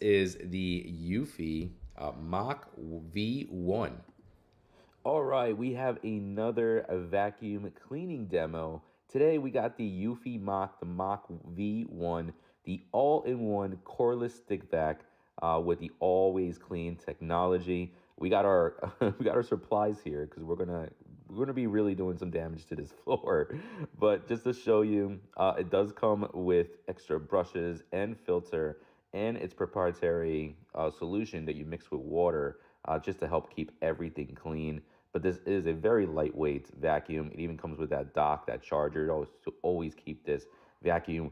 is the Eufy Mach V1. All right, we have another vacuum cleaning demo. Today we got the Eufy Mach, the Mach V1, the all-in-one cordless stick vac with the always clean technology. We got our we got our supplies here because we're gonna be really doing some damage to this floor. But just to show you, it does come with extra brushes and filter and its proprietary solution that you mix with water just to help keep everything clean. But this is a very lightweight vacuum. It even comes with that dock, that charger, to always keep this vacuum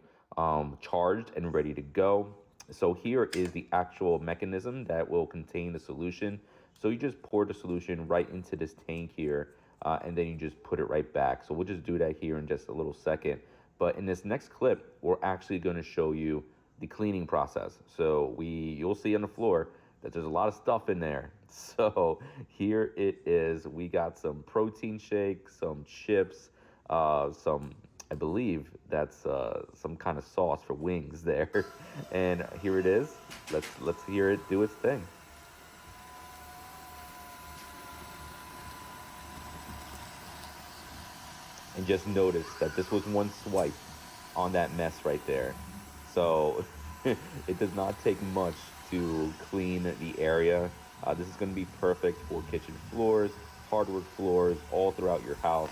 charged and ready to go. So here is the actual mechanism that will contain the solution. So you just pour the solution right into this tank here, and then you just put it right back. So we'll just do that here in just a little second. But in this next clip, we're actually going to show you the cleaning process. So you'll see on the floor that there's a lot of stuff in there. So here it is. We got some protein shake, some chips, some, I believe that's some kind of sauce for wings there. And here it is. Let's hear it do its thing. And just notice that this was one swipe on that mess right there. So it does not take much to clean the area. This is going to be perfect for kitchen floors, hardwood floors, all throughout your house.